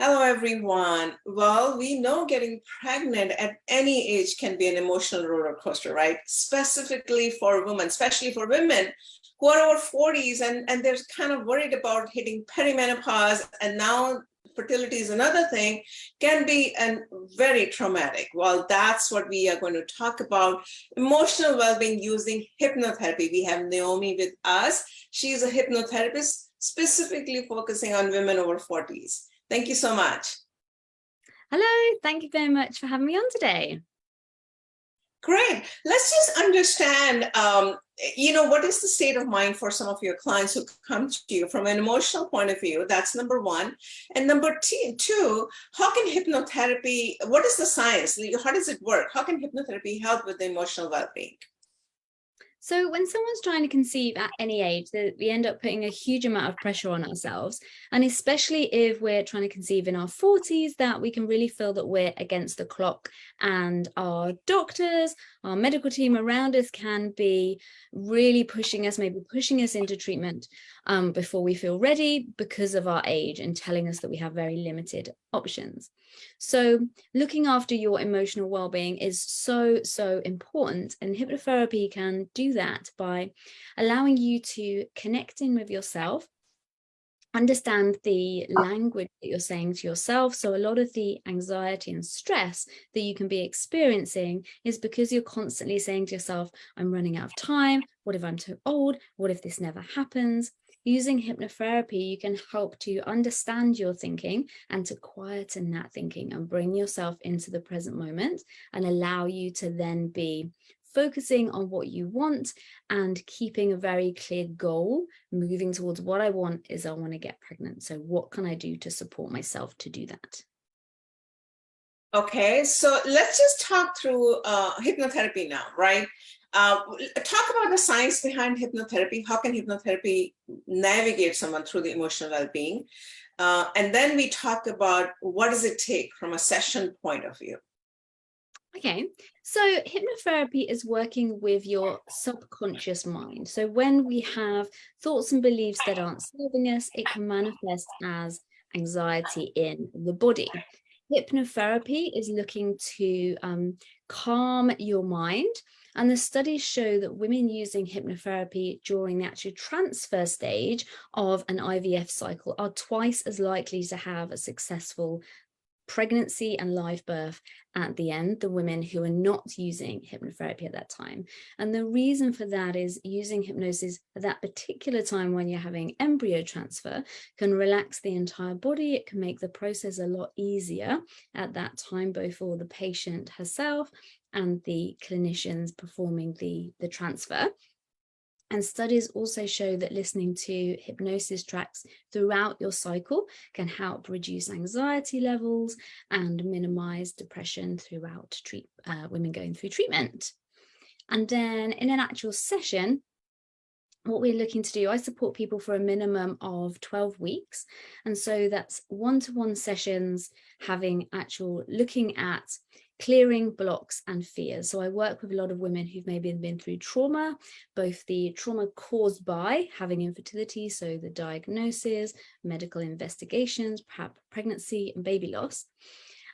Hello, everyone. Well, we know getting pregnant at any age can be an emotional roller coaster, right? Specifically for women, especially for women who are over 40s and they're kind of worried about hitting perimenopause, and now fertility is another thing, can be very traumatic. Well, that's what we are going to talk about, emotional well-being using hypnotherapy. We have Naomi with us. She's a hypnotherapist specifically focusing on women over 40s. Thank you so much. Hello, thank you very much for having me on today. Great. Let's just understand, what is the state of mind for some of your clients who come to you from an emotional point of view? That's number one. And number two, how can hypnotherapy, what is the science? How does it work? How can hypnotherapy help with the emotional well-being? So when someone's trying to conceive at any age, we end up putting a huge amount of pressure on ourselves. And especially if we're trying to conceive in our 40s, that we can really feel that we're against the clock, and our doctors, our medical team around us can be really pushing us, maybe pushing us into treatment before we feel ready because of our age, and telling us that we have very limited options. So looking after your emotional well-being is so important, and hypnotherapy can do that by allowing you to connect in with yourself, understand the language that you're saying to yourself. So a lot of the anxiety and stress that you can be experiencing is because you're constantly saying to yourself, I'm running out of time. What if I'm too old? What if this never happens? Using hypnotherapy, you can help to understand your thinking and to quieten that thinking and bring yourself into the present moment, and allow you to then be focusing on what you want and keeping a very clear goal, moving towards what I want is I want to get pregnant. So what can I do to support myself to do that? Okay, so let's just talk through hypnotherapy now, right? Talk about the science behind hypnotherapy. How can hypnotherapy navigate someone through the emotional well-being? And then we talk about what does it take from a session point of view. Okay, so hypnotherapy is working with your subconscious mind. So when we have thoughts and beliefs that aren't serving us, it can manifest as anxiety in the body. Hypnotherapy is looking to calm your mind. And the studies show that women using hypnotherapy during the actual transfer stage of an IVF cycle are twice as likely to have a successful pregnancy and live birth at the end, the women who are not using hypnotherapy at that time. And the reason for that is using hypnosis at that particular time when you're having embryo transfer can relax the entire body. It can make the process a lot easier at that time, both for the patient herself and the clinicians performing the transfer. And studies also show that listening to hypnosis tracks throughout your cycle can help reduce anxiety levels and minimize depression throughout women going through treatment. And then in an actual session, what we're looking to do, I support people for a minimum of 12 weeks. And so that's one-to-one sessions, looking at clearing blocks and fears. So I work with a lot of women who've maybe been through trauma, both the trauma caused by having infertility, so the diagnosis, medical investigations, perhaps pregnancy and baby loss.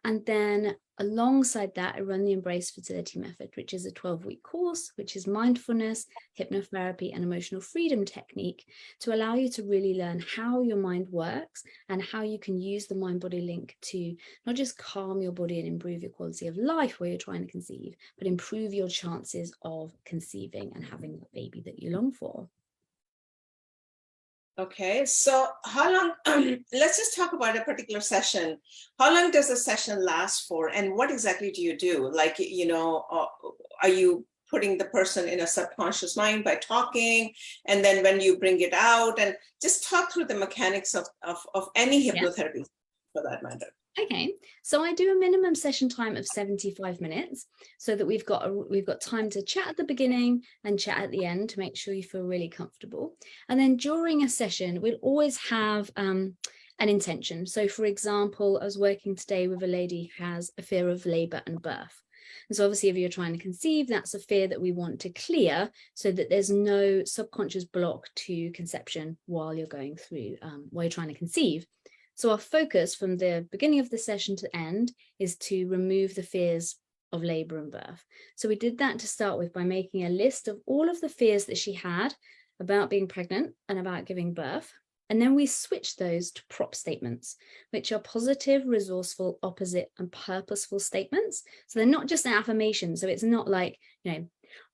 And then alongside that, I run the Embrace Fertility Method, which is a 12-week course, which is mindfulness, hypnotherapy, and emotional freedom technique to allow you to really learn how your mind works and how you can use the mind-body link to not just calm your body and improve your quality of life where you're trying to conceive, but improve your chances of conceiving and having the baby that you long for. Okay, so how long, let's just talk about a particular session. How long does a session last for, and what exactly do you do? Like, are you putting the person in a subconscious mind by talking, and then when you bring it out, and just talk through the mechanics of any hypnotherapy for that matter. Okay, so I do a minimum session time of 75 minutes so that we've got time to chat at the beginning and chat at the end to make sure you feel really comfortable. And then during a session, we'll always have an intention. So for example, I was working today with a lady who has a fear of labor and birth. And so obviously if you're trying to conceive, that's a fear that we want to clear so that there's no subconscious block to conception while you're going through, while you're trying to conceive. So our focus from the beginning of the session to the end is to remove the fears of labor and birth. So we did that to start with by making a list of all of the fears that she had about being pregnant and about giving birth. And then we switched those to prop statements, which are positive, resourceful, opposite, and purposeful statements. So they're not just an affirmation. So it's not like,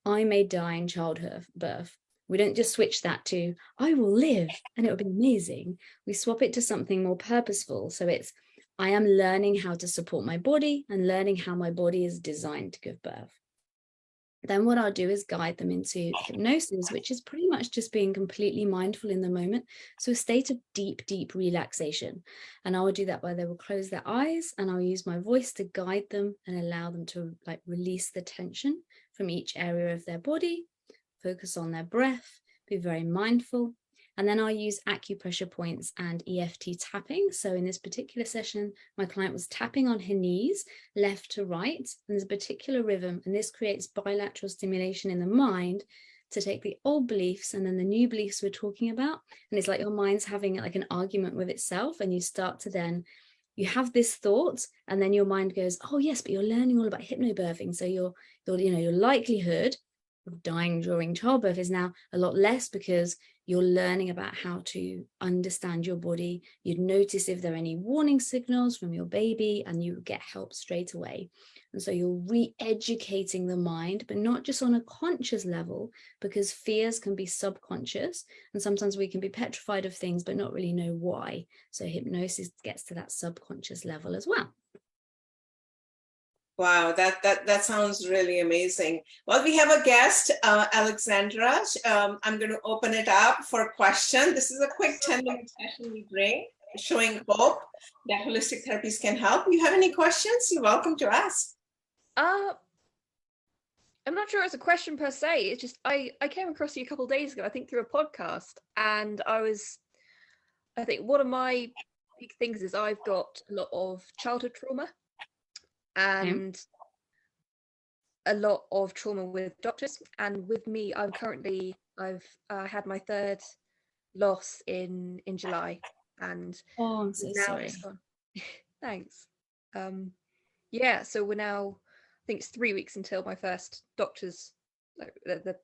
I may die in childbirth. We don't just switch that to, I will live and it will be amazing. We swap it to something more purposeful. So it's, I am learning how to support my body and learning how my body is designed to give birth. Then what I'll do is guide them into hypnosis, which is pretty much just being completely mindful in the moment. So a state of deep, deep relaxation. And I will do that by they will close their eyes and I'll use my voice to guide them and allow them to release the tension from each area of their body, focus on their breath, be very mindful. And then I'll use acupressure points and EFT tapping. So in this particular session, my client was tapping on her knees, left to right, and there's a particular rhythm, and this creates bilateral stimulation in the mind to take the old beliefs and then the new beliefs we're talking about. And it's like your mind's having like an argument with itself, and you start to then, you have this thought, and then your mind goes, oh yes, but you're learning all about hypnobirthing. So your likelihood of dying during childbirth is now a lot less because you're learning about how to understand your body. You'd notice if there are any warning signals from your baby and you get help straight away. And so you're re-educating the mind, but not just on a conscious level, because fears can be subconscious. And sometimes we can be petrified of things, but not really know why. So hypnosis gets to that subconscious level as well. Wow, that sounds really amazing. Well, we have a guest, Alexandra. I'm going to open it up for a question. This is a quick 10-minute session we bring, showing hope that holistic therapies can help. You have any questions? You're welcome to ask. I'm not sure it's a question per se. It's just I came across you a couple of days ago, I think through a podcast, and I think one of my big things is I've got a lot of childhood trauma and a lot of trauma with doctors. And with me, I've had my third loss in July, and I'm so sorry. Thanks. So we're now, I think it's 3 weeks until my first doctor's, the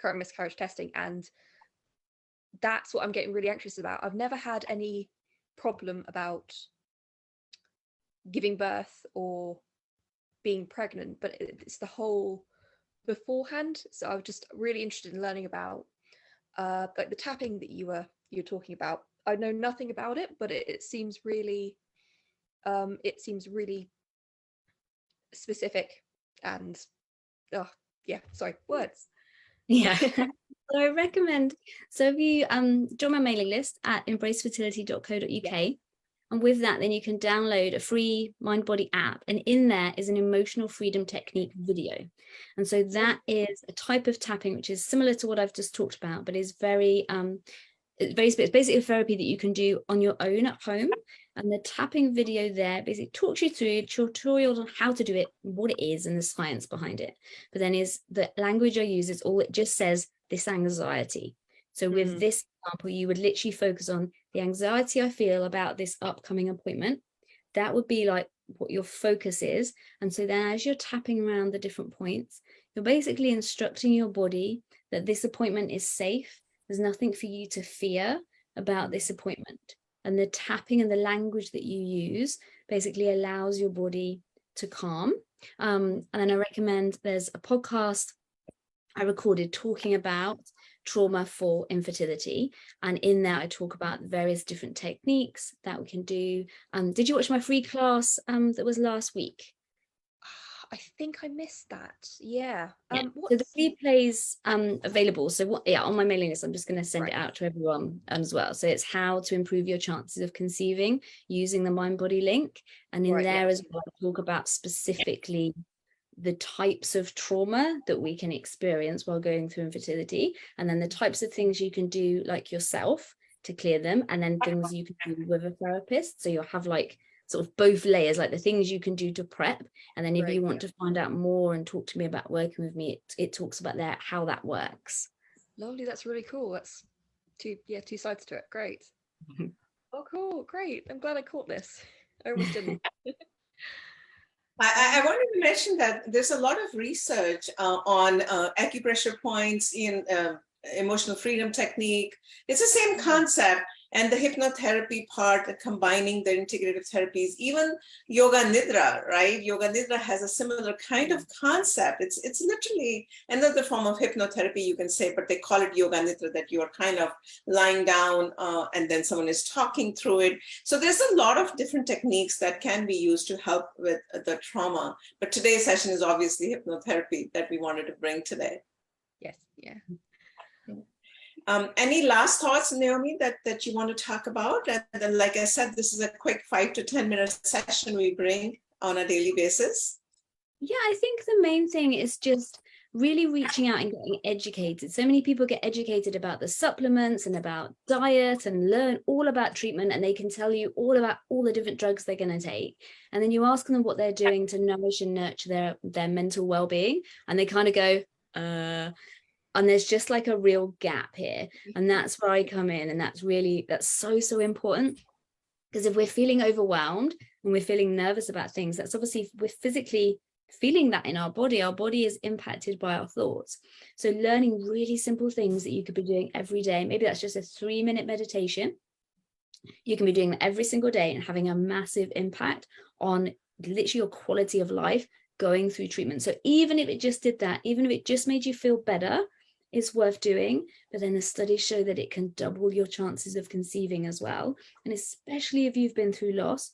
current miscarriage testing, and that's what I'm getting really anxious about. I've never had any problem about giving birth or being pregnant, but it's the whole beforehand. So I was just really interested in learning about the tapping that you're talking about. I know nothing about it, but it seems really specific and words. Yeah. So I recommend, so if you join my mailing list at embracefertility.co.uk, and with that, then you can download a free mind body app, and in there is an emotional freedom technique video. And so that is a type of tapping which is similar to what I've just talked about, but is it's basically a therapy that you can do on your own at home. And the tapping video there basically talks you through tutorials on how to do it, what it is, and the science behind it. But then is the language I use is all, it just says this anxiety. So with this example, you would literally focus on the anxiety I feel about this upcoming appointment. That would be like what your focus is. And so then as you're tapping around the different points, you're basically instructing your body that this appointment is safe. There's nothing for you to fear about this appointment. And the tapping and the language that you use basically allows your body to calm. And then I recommend, there's a podcast I recorded talking about trauma for infertility, and in there I talk about various different techniques that we can do. Did you watch my free class that was last week? I think I missed that. Yeah. So the replay's available. So on my mailing list, I'm just going to send it out to everyone as well. So it's how to improve your chances of conceiving using the mind body link, and in there as well, I talk about specifically the types of trauma that we can experience while going through infertility, and then the types of things you can do like yourself to clear them, and then things you can do with a therapist. So you'll have like sort of both layers, like the things you can do to prep, and then if you want to find out more and talk to me about working with me, it talks about that, how that works. Lovely, that's really cool. That's two sides to it. Great. Oh, cool. Great. I'm glad I caught this. I almost didn't. I wanted to mention that there's a lot of research on acupressure points in emotional freedom technique. It's the same concept, and the hypnotherapy part, combining the integrative therapies, even yoga nidra, right? Yoga nidra has a similar kind of concept. It's literally another form of hypnotherapy, you can say, but they call it yoga nidra, that you are kind of lying down and then someone is talking through it. So there's a lot of different techniques that can be used to help with the trauma. But today's session is obviously hypnotherapy that we wanted to bring today. Yes. Yeah. Any last thoughts, Naomi, that you want to talk about? And then, like I said, this is a quick 5 to 10 minute session we bring on a daily basis. Yeah, I think the main thing is just really reaching out and getting educated. So many people get educated about the supplements and about diet and learn all about treatment, and they can tell you all about all the different drugs they're going to take. And then you ask them what they're doing to nourish and nurture their mental well-being, and they kind of go, and there's just like a real gap here. And that's where I come in. And that's so important. Because if we're feeling overwhelmed and we're feeling nervous about things, that's obviously, we're physically feeling that in our body is impacted by our thoughts. So learning really simple things that you could be doing every day, maybe that's just a 3-minute meditation. You can be doing that every single day and having a massive impact on literally your quality of life going through treatment. So even if it just did that, even if it just made you feel better, it's worth doing. But then the studies show that it can double your chances of conceiving as well. And especially if you've been through loss,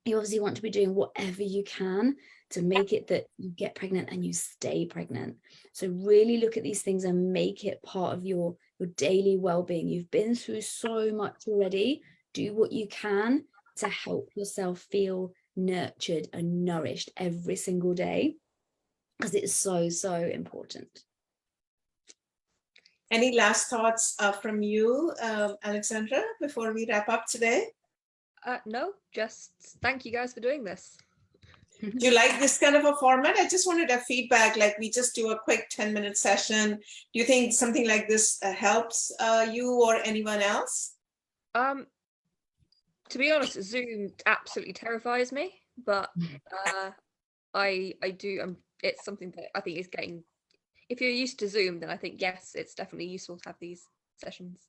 you obviously want to be doing whatever you can to make it that you get pregnant and you stay pregnant. So really look at these things and make it part of your daily well-being. You've been through so much already. Do what you can to help yourself feel nurtured and nourished every single day, because it's so important. Any last thoughts from you, Alexandra, before we wrap up today? No, just thank you guys for doing this. Do you like this kind of a format? I just wanted a feedback, like we just do a quick 10-minute session. Do you think something like this helps you or anyone else? To be honest, Zoom absolutely terrifies me, but I do. It's something that I think is getting. If you're used to Zoom, then I think yes, it's definitely useful to have these sessions.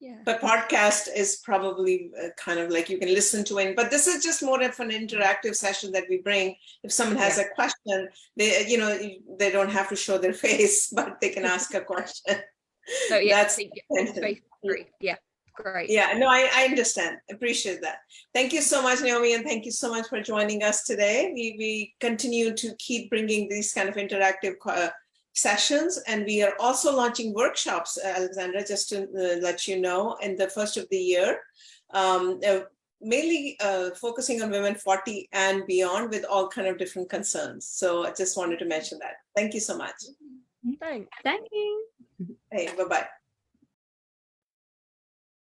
Yeah. But podcast is probably kind of like you can listen to it, but this is just more of an interactive session that we bring. If someone has a question, they don't have to show their face, but they can ask a question. Oh yeah, That's great. Yeah, great. Yeah, no, I understand. Appreciate that. Thank you so much, Naomi, and thank you so much for joining us today. We continue to keep bringing these kind of interactive sessions, and we are also launching workshops, Alexandra, just to let you know, in the first of the year, mainly focusing on women 40 and beyond with all kind of different concerns. So I just wanted to mention that. Thank you so much. Thanks. Thank you. Hey, bye-bye.